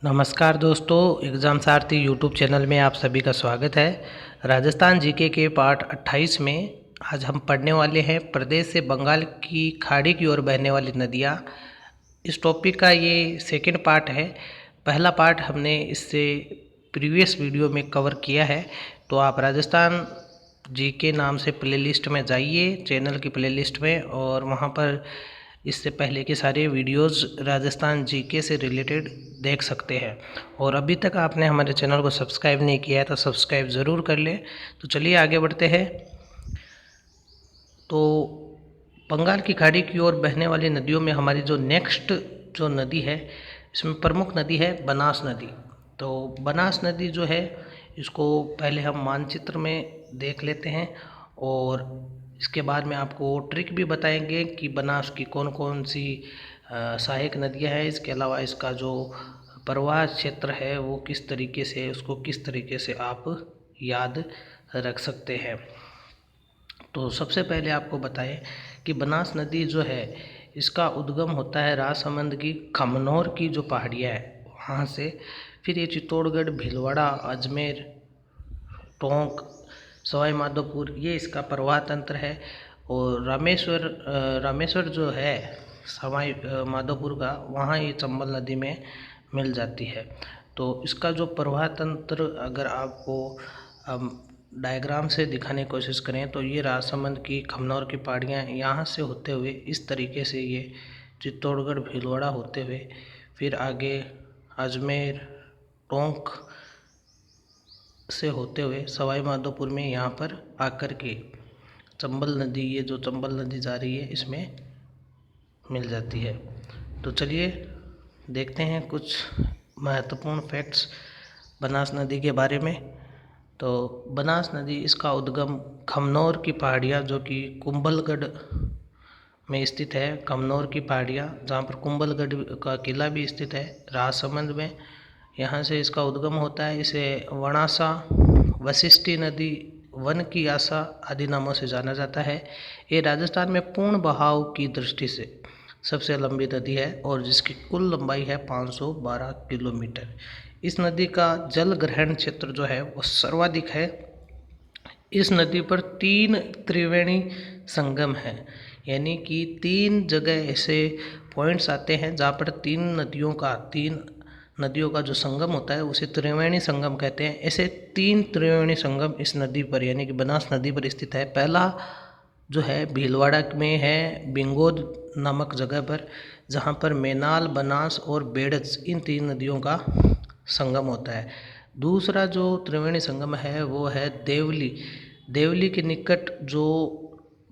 नमस्कार दोस्तों, एग्ज़ाम सारथी YouTube channel में आप सभी का स्वागत है। राजस्थान जीके के पार्ट 28 में आज हम पढ़ने वाले हैं प्रदेश से बंगाल की खाड़ी की ओर बहने वाली नदियाँ। इस टॉपिक का ये सेकंड पार्ट है। पहला पार्ट हमने इससे प्रीवियस वीडियो में कवर किया है, तो आप राजस्थान जीके नाम से प्लेलिस्ट में जाइए, चैनल की प्लेलिस्ट में, और वहाँ पर इससे पहले के सारे वीडियोस राजस्थान जीके से रिलेटेड देख सकते हैं। और अभी तक आपने हमारे चैनल को सब्सक्राइब नहीं किया है तो सब्सक्राइब ज़रूर कर लें। तो चलिए आगे बढ़ते हैं। तो बंगाल की खाड़ी की ओर बहने वाली नदियों में हमारी जो नेक्स्ट जो नदी है, इसमें प्रमुख नदी है बनास नदी। तो बनास नदी जो है, इसको पहले हम मानचित्र में देख लेते हैं और इसके बाद में आपको ट्रिक भी बताएंगे कि बनास की कौन कौन सी सहायक नदियां हैं। इसके अलावा इसका जो प्रवाह क्षेत्र है वो किस तरीके से, उसको किस तरीके से आप याद रख सकते हैं। तो सबसे पहले आपको बताएं कि बनास नदी जो है, इसका उद्गम होता है राजसमंद की खमनोर की जो पहाड़ियाँ हैं वहाँ से। फिर ये चित्तौड़गढ़, भीलवाड़ा, अजमेर, टोंक, सवाई माधोपुर, ये इसका प्रवाह तंत्र है। और रामेश्वर जो है सवाई माधोपुर का, वहाँ ये चंबल नदी में मिल जाती है। तो इसका जो प्रवाह तंत्र अगर आपको डायग्राम से दिखाने की कोशिश करें तो ये राजसमंद की खमनौर की पहाड़ियाँ यहाँ से होते हुए इस तरीके से ये चित्तौड़गढ़, भीलवाड़ा होते हुए फिर आगे अजमेर, टोंक से होते हुए सवाई माधोपुर में यहाँ पर आकर के चंबल नदी, ये जो चंबल नदी जा रही है, इसमें मिल जाती है। तो चलिए देखते हैं कुछ महत्वपूर्ण फैक्ट्स बनास नदी के बारे में। तो बनास नदी, इसका उद्गम खमनौर की पहाड़ियाँ जो कि कुंभलगढ़ में स्थित है। खमनौर की पहाड़ियाँ जहाँ पर कुंभलगढ़ का किला भी स्थित है राजसमंद में, यहाँ से इसका उद्गम होता है। इसे वणासा, वशिष्ठी नदी, वन की आशा आदि नामों से जाना जाता है। ये राजस्थान में पूर्ण बहाव की दृष्टि से सबसे लंबी नदी है और जिसकी कुल लंबाई है 512 किलोमीटर। इस नदी का जल ग्रहण क्षेत्र जो है वो सर्वाधिक है। इस नदी पर 3 त्रिवेणी संगम है, यानी कि 3 जगह ऐसे पॉइंट्स आते हैं जहाँ पर 3 नदियों का जो संगम होता है उसे त्रिवेणी संगम कहते हैं। ऐसे 3 त्रिवेणी संगम इस नदी पर, यानी कि बनास नदी पर स्थित है। पहला जो है भीलवाड़ा में है, बिंगोद नामक जगह पर, जहाँ पर मेनाल, बनास और बेड़च, इन 3 नदियों का संगम होता है। दूसरा जो त्रिवेणी संगम है वो है देवली। देवली के निकट जो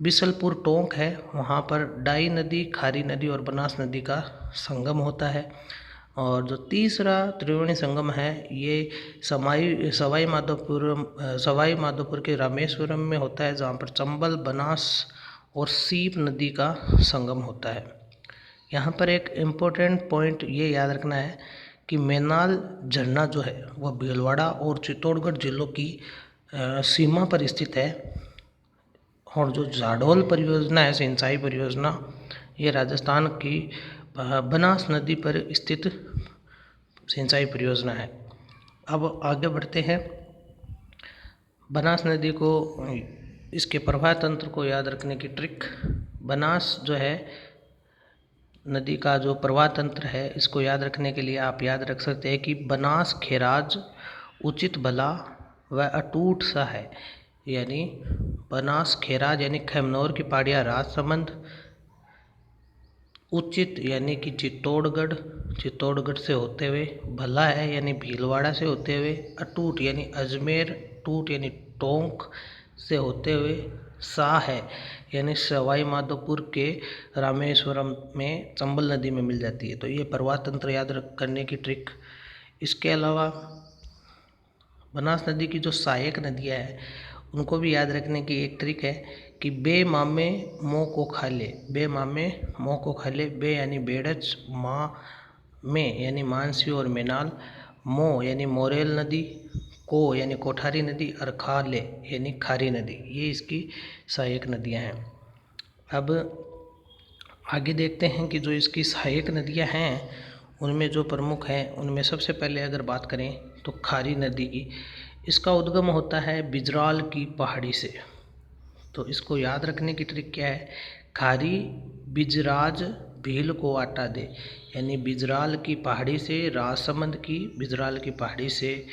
बिसलपुर टोंक है, वहाँ पर डाई नदी, खारी नदी और बनास नदी का संगम होता है। और जो तीसरा त्रिवेणी संगम है ये सवाई माधोपुर के रामेश्वरम में होता है, जहाँ पर चंबल, बनास और सीप नदी का संगम होता है। यहाँ पर एक इम्पोर्टेंट पॉइंट ये याद रखना है कि मेनाल झरना जो है वह भीलवाड़ा और चित्तौड़गढ़ जिलों की सीमा पर स्थित है। और जो जाडौल परियोजना है, सिंचाई परियोजना, ये राजस्थान की बनास नदी पर स्थित सिंचाई परियोजना है। अब आगे बढ़ते हैं। बनास नदी को, इसके प्रवाह तंत्र को याद रखने की ट्रिक, बनास जो है नदी का जो प्रवाह तंत्र है, इसको याद रखने के लिए आप याद रख सकते हैं कि बनास खैराज उचित भला व अटूट सा है। यानी बनास खैराज यानी खमनौर की पहाड़ियाँ राजसमंद, उचित यानी कि चित्तौड़गढ़ से होते हुए, भला है यानी भीलवाड़ा से होते हुए, अटूट यानी अजमेर, टूट यानी टोंक से होते हुए, सा है यानी सवाई माधोपुर के रामेश्वरम में चंबल नदी में मिल जाती है। तो ये प्रवाह तंत्र याद करने की ट्रिक। इसके अलावा बनास नदी की जो सहायक नदियाँ हैं उनको भी याद रखने की एक ट्रिक है कि बे मामे मों को खा ले। बे मामे मों को खा ले। बे यानी बेड़च, माँ में यानी मानसी और मेनाल, मों यानी मोरेल नदी, को यानी कोठारी नदी और खा ले यानी खारी नदी, ये इसकी सहायक नदियाँ हैं। अब आगे देखते हैं कि जो इसकी सहायक नदियाँ हैं उनमें जो प्रमुख हैं उनमें सबसे पहले अगर बात करें तो खारी नदी की। इसका उद्गम होता है बिजराल की पहाड़ी से। तो इसको याद रखने की ट्रिक क्या है, खारी बिजराज भील को आटा दे, यानी बिजराल की पहाड़ी से, राजसमंद की बिजराल की पहाड़ी से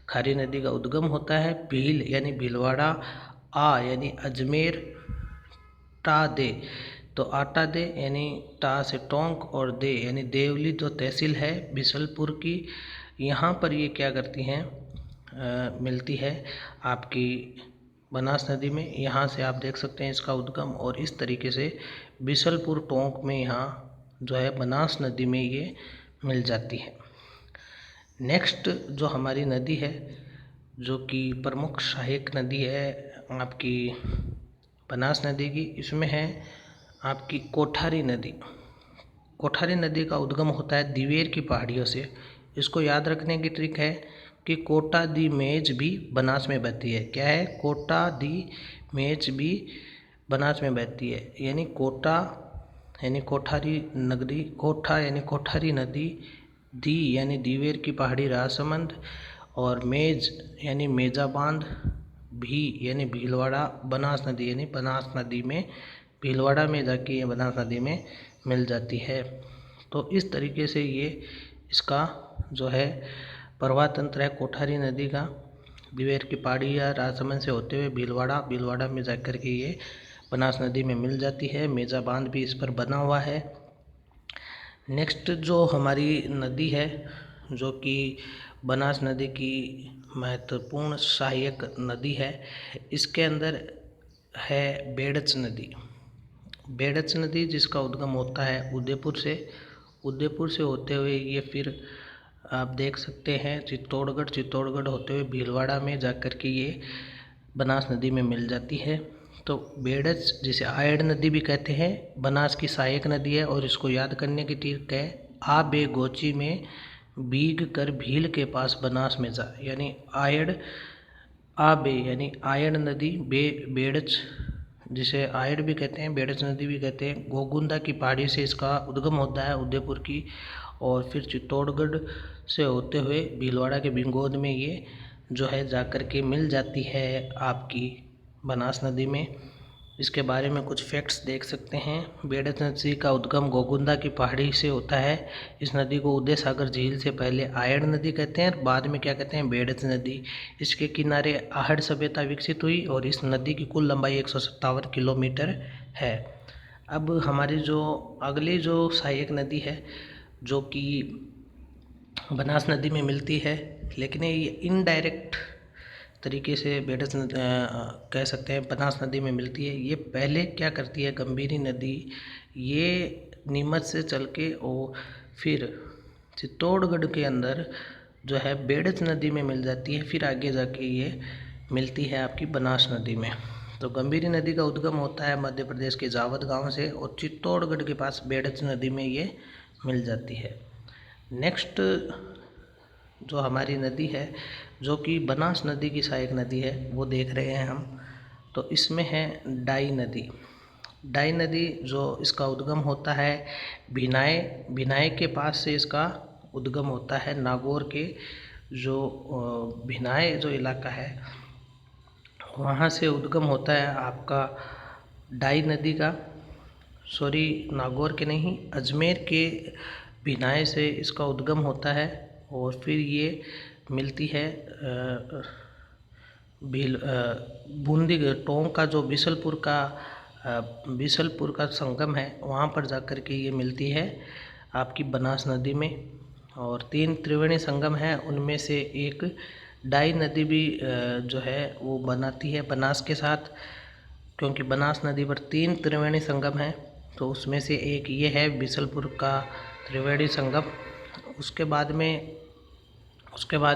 खारी नदी का उद्गम होता है। भील यानी भीलवाड़ा, आ यानी अजमेर, टा दे तो आटा दे यानी टा से टोंक, और दे यानी देवली जो तहसील है बिशलपुर की, यहाँ पर ये क्या करती हैं, मिलती है आपकी बनास नदी में। यहाँ से आप देख सकते हैं इसका उद्गम, और इस तरीके से बिशलपुर टोंक में यहाँ जो है बनास नदी में ये मिल जाती है। नेक्स्ट जो हमारी नदी है जो कि प्रमुख सहायक नदी है आपकी बनास नदी की, इसमें है आपकी कोठारी नदी। कोठारी नदी का उद्गम होता है दिवेर की पहाड़ियों से। इसको याद रखने की ट्रिक है कि कोटा दी मेज भी बनास में बहती है। क्या है, कोटा दी मेज भी बनास में बहती है, यानी कोटा यानी कोठारी नगरी, कोठा यानी कोठारी नदी, दी यानी दीवेर की पहाड़ी राजसमंद, और मेज यानी मेजा बांध, भी यानी भीलवाड़ा, बनास नदी यानी बनास नदी में भीलवाड़ा में जाके ये बनास नदी में मिल जाती है। तो इस तरीके से ये इसका जो है प्रवाह तंत्र है कोठारी नदी का, दिवेर की पहाड़ी या राजसमंद से होते हुए भीलवाड़ा, भीलवाड़ा में जाकर के ये बनास नदी में मिल जाती है। मेजा बांध भी इस पर बना हुआ है। नेक्स्ट जो हमारी नदी है जो कि बनास नदी की महत्वपूर्ण सहायक नदी है, इसके अंदर है बेड़च नदी। बेड़च नदी जिसका उद्गम होता है उदयपुर से, उदयपुर से होते हुए ये फिर आप देख सकते हैं चित्तौड़गढ़, चित्तौड़गढ़ होते हुए भीलवाड़ा में जाकर के ये बनास नदी में मिल जाती है। तो बेड़च जिसे आयड़ नदी भी कहते हैं, बनास की सहायक नदी है, और इसको याद करने की ट्रिक है, आ बे गोची में बीग कर भील के पास बनास में जा, यानी आयड़ आ बे यानी आयड़ नदी, बे बेड़च जिसे आयड़ भी कहते हैं, बेड़च नदी भी कहते हैं। गोगुंदा की पहाड़ी से इसका उद्गम होता है उदयपुर की, और फिर चित्तौड़गढ़ से होते हुए भीलवाड़ा के बिंगोद में ये जो है जाकर के मिल जाती है आपकी बनास नदी में। इसके बारे में कुछ फैक्ट्स देख सकते हैं। बेड़च नदी का उद्गम गोगुंदा की पहाड़ी से होता है। इस नदी को उदय सागर झील से पहले आयड़ नदी कहते हैं और बाद में क्या कहते हैं, बेड़च नदी। इसके किनारे आहड़ सभ्यता विकसित हुई और इस नदी की कुल लंबाई 157 किलोमीटर है। अब हमारी जो अगली जो सहायक नदी है जो कि बनास नदी में मिलती है, लेकिन ये इनडायरेक्ट तरीके से बेड़च कह सकते हैं बनास नदी में मिलती है। ये पहले क्या करती है, गंभीरी नदी ये नीमच से चल के और फिर चित्तौड़गढ़ के अंदर जो है बेड़च नदी में मिल जाती है, फिर आगे जाके ये मिलती है आपकी बनास नदी में। तो गंभीरी नदी का उद्गम होता है मध्य प्रदेश के जावद गांव से और चित्तौड़गढ़ के पास बेड़च नदी में ये मिल जाती है। नेक्स्ट जो हमारी नदी है जो कि बनास नदी की सहायक नदी है वो देख रहे हैं हम। तो इसमें है डाई नदी। डाई नदी जो इसका उद्गम होता है भिनाय, भिनाय के पास से इसका उद्गम होता है। नागौर के जो भिनाय जो इलाका है वहाँ से उद्गम होता है आपका डाई नदी का। सॉरी, नागौर के नहीं, अजमेर के भिनाय से इसका उद्गम होता है और फिर ये मिलती है बूंदी टोंक का जो बिशलपुर का संगम है वहाँ पर जाकर के ये मिलती है आपकी बनास नदी में। और 3 त्रिवेणी संगम है, उनमें से एक डाई नदी भी जो है वो बनाती है बनास के साथ, क्योंकि बनास नदी पर 3 त्रिवेणी संगम है। तो उसमें से एक ये है बिशलपुर का त्रिवेणी संगम। उसके बाद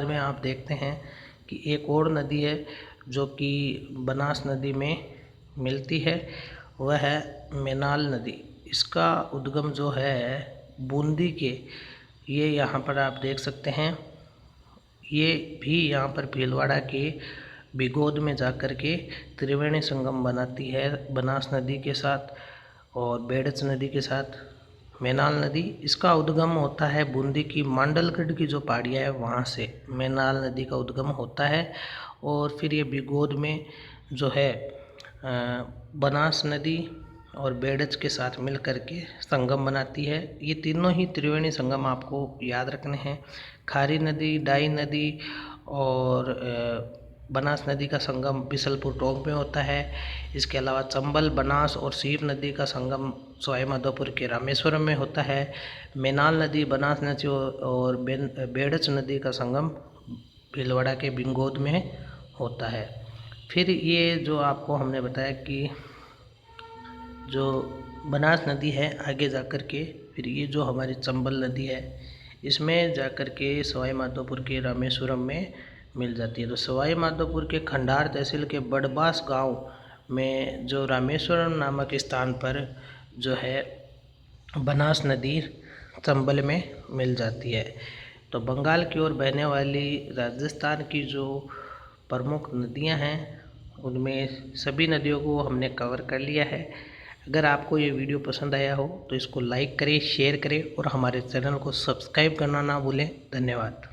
में आप देखते हैं कि एक और नदी है जो कि बनास नदी में मिलती है, वह है मेनाल नदी। इसका उद्गम जो है बूंदी के, ये यहाँ पर आप देख सकते हैं, ये भी यहाँ पर भीलवाड़ा के बिगोद में जाकर के त्रिवेणी संगम बनाती है बनास नदी के साथ और बेड़च नदी के साथ मैनाल नदी, इसका उद्गम होता है बूंदी की मांडलगढ़ की जो पहाड़ियाँ है वहाँ से मैनाल नदी का उद्गम होता है। और फिर ये बिगोद में जो है बनास नदी और बेड़च के साथ मिल कर के संगम बनाती है। ये तीनों ही त्रिवेणी संगम आपको याद रखने हैं। खारी नदी, डाई नदी और बनास नदी का संगम बिसलपुर टोंक में होता है। इसके अलावा चंबल, बनास और सीप नदी का संगम सवाई माधोपुर के रामेश्वरम में होता है। मैनाल नदी, बनास नदी और बेड़च नदी का संगम भीलवाड़ा के बिंगोद में होता है। फिर ये जो आपको हमने बताया कि जो बनास नदी है आगे जाकर के फिर ये जो हमारी चंबल नदी है इसमें जाकर के सवाई माधोपुर के रामेश्वरम में मिल जाती है। तो सवाई माधोपुर के खंडार तहसील के बड़बास गांव में जो रामेश्वरम नामक स्थान पर जो है बनास नदी चंबल में मिल जाती है। तो बंगाल की ओर बहने वाली राजस्थान की जो प्रमुख नदियां हैं उनमें सभी नदियों को हमने कवर कर लिया है। अगर आपको ये वीडियो पसंद आया हो तो इसको लाइक करें, शेयर करें और हमारे चैनल को सब्सक्राइब करना ना भूलें। धन्यवाद।